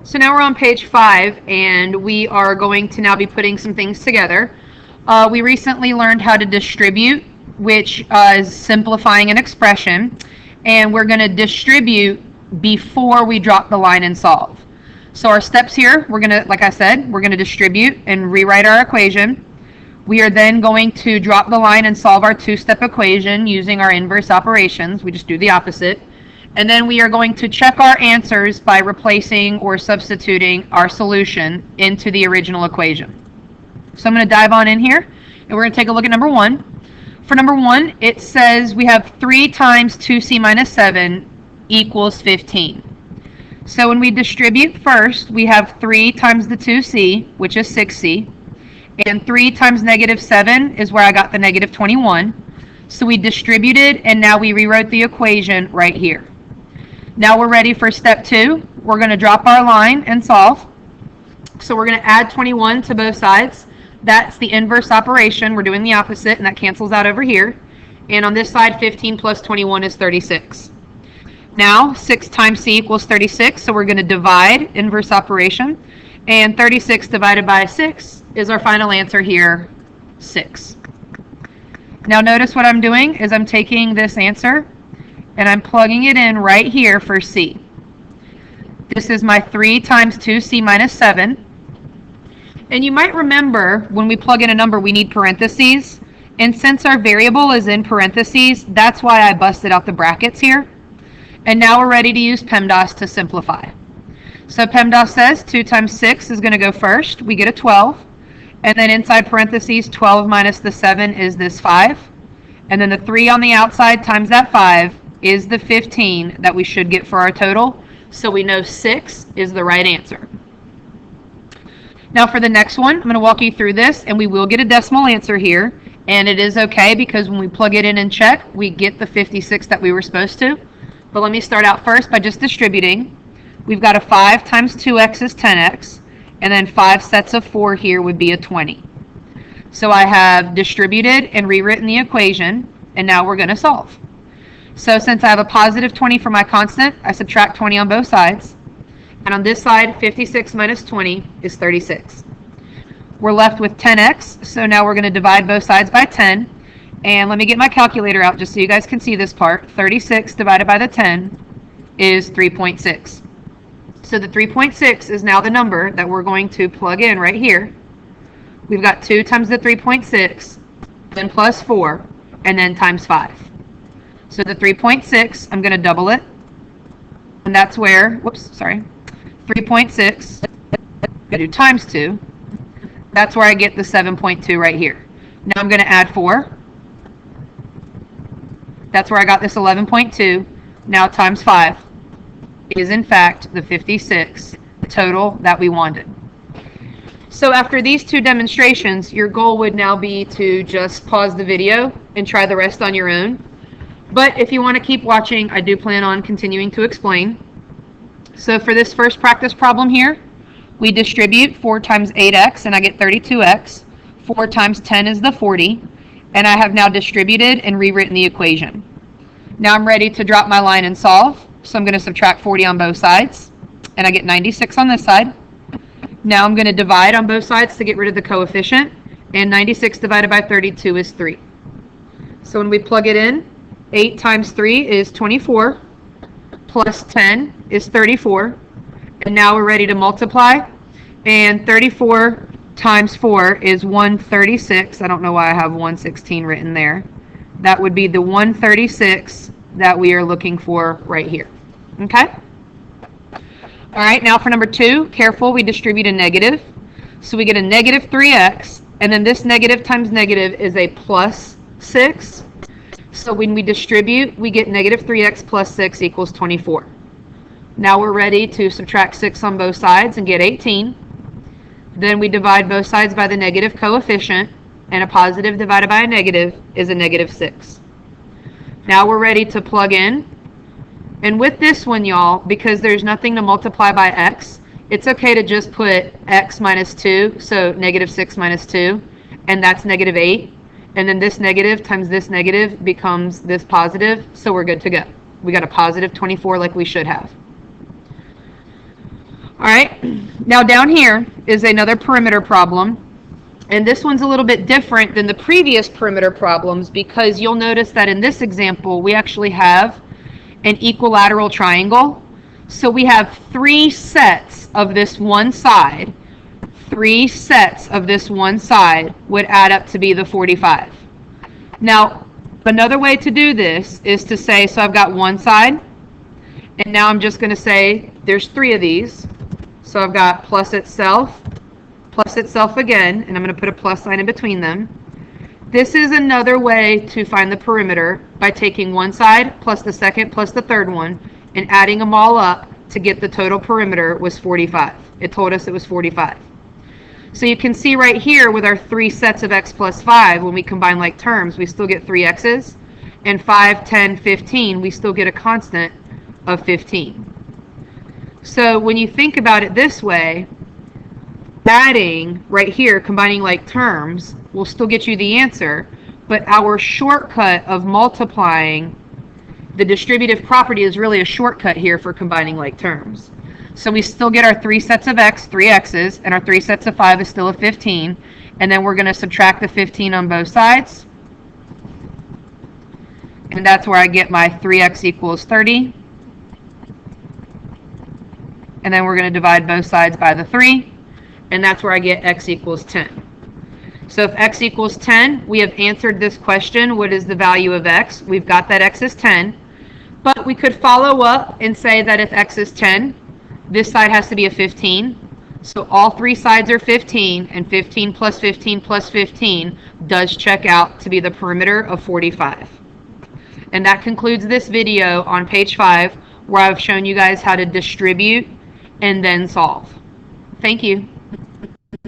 So now we're on page 5, and we are going to now be putting some things together. We recently learned how to distribute, which is simplifying an expression, and we're going to distribute before we drop the line and solve. So our steps here, we're going to, like I said, we're going to distribute and rewrite our equation. We are then going to drop the line and solve our two-step equation using our inverse operations. We just do the opposite. And then we are going to check our answers by replacing or substituting our solution into the original equation. So I'm going to dive on in here, and we're going to take a look at number 1. For number 1, it says we have 3 times 2c minus 7 equals 15. So when we distribute first, we have 3 times the 2c, which is 6c, and 3 times negative 7 is where I got the negative 21. So we distributed, and now we rewrote the equation right here. Now we're ready for step 2. We're going to drop our line and solve. So we're going to add 21 to both sides. That's the inverse operation. We're doing the opposite, and that cancels out over here. And on this side, 15 plus 21 is 36. Now, 6 times c equals 36, so we're going to divide, inverse operation. And 36 divided by 6 is our final answer here, 6. Now notice what I'm doing is I'm taking this answer and I'm plugging it in right here for c. This is my 3 times 2c minus 7. And you might remember when we plug in a number we need parentheses. And since our variable is in parentheses, that's why I busted out the brackets here. And now we're ready to use PEMDAS to simplify. So PEMDAS says 2 times 6 is going to go first. We get a 12. And then inside parentheses, 12 minus the 7 is this 5. And then the 3 on the outside times that 5 is the 15 that we should get for our total. So we know 6 is the right answer. Now for the next one, I'm going to walk you through this, and we will get a decimal answer here. And it is okay because when we plug it in and check, we get the 56 that we were supposed to. But let me start out first by just distributing. We've got a 5 times 2x is 10x, and then 5 sets of 4 here would be a 20. So I have distributed and rewritten the equation, and now we're going to solve. So since I have a positive 20 for my constant, I subtract 20 on both sides. And on this side, 56 minus 20 is 36. We're left with 10x, so now we're going to divide both sides by 10. And let me get my calculator out just so you guys can see this part. 36 divided by the 10 is 3.6. So the 3.6 is now the number that we're going to plug in right here. We've got 2 times the 3.6, then plus 4, and then times 5. So the 3.6, I'm going to double it. And that's where, 3.6, I'm going to do times 2. That's where I get the 7.2 right here. Now I'm going to add 4. That's where I got this 11.2. Now times 5 is in fact the 56 total that we wanted. So after these 2 demonstrations, your goal would now be to just pause the video and try the rest on your own. But if you want to keep watching, I do plan on continuing to explain. So for this first practice problem here, we distribute 4 times 8x, and I get 32x. 4 times 10 is the 40, and I have now distributed and rewritten the equation. Now I'm ready to drop my line and solve, so I'm going to subtract 40 on both sides, and I get 96 on this side. Now I'm going to divide on both sides to get rid of the coefficient, and 96 divided by 32 is 3. So when we plug it in, 8 times 3 is 24, plus 10 is 34, and now we're ready to multiply, and 34 times 4 is 136. I don't know why I have 116 written there. That would be the 136 that we are looking for right here. Okay? All right, now for number 2, careful, we distribute a negative. So we get a negative 3x, and then this negative times negative is a plus 6. So when we distribute, we get negative 3x plus 6 equals 24. Now we're ready to subtract 6 on both sides and get 18. Then we divide both sides by the negative coefficient, and a positive divided by a negative is a negative 6. Now we're ready to plug in. And with this one, y'all, because there's nothing to multiply by x, it's okay to just put x minus 2, so negative 6 minus 2, and that's negative 8. And then this negative times this negative becomes this positive, so we're good to go. We got a positive 24 like we should have. All right, now down here is another perimeter problem. And this one's a little bit different than the previous perimeter problems because you'll notice that in this example, we actually have an equilateral triangle. So we have 3 sets of this one side. 3 sets of this one side would add up to be the 45. Now, another way to do this is to say, so I've got one side, and now I'm just going to say there's 3 of these. So I've got plus itself again, and I'm going to put a plus sign in between them. This is another way to find the perimeter by taking one side plus the second plus the third one and adding them all up to get the total perimeter was 45. It told us it was 45. So you can see right here with our 3 sets of x plus 5, when we combine like terms, we still get 3 x's. And 5, 10, 15, we still get a constant of 15. So when you think about it this way, adding right here, combining like terms, will still get you the answer, but our shortcut of multiplying the distributive property is really a shortcut here for combining like terms. So we still get our 3 sets of x, 3 x's, and our 3 sets of 5 is still a 15, and then we're going to subtract the 15 on both sides, and that's where I get my 3x equals 30. And then we're going to divide both sides by the 3, and that's where I get x equals 10. So if x equals 10, we have answered this question, what is the value of x? We've got that x is 10, but we could follow up and say that if x is 10, this side has to be a 15. So all 3 sides are 15, and 15 plus 15 plus 15 does check out to be the perimeter of 45. And that concludes this video on page 5, where I've shown you guys how to distribute and then solve. Thank you.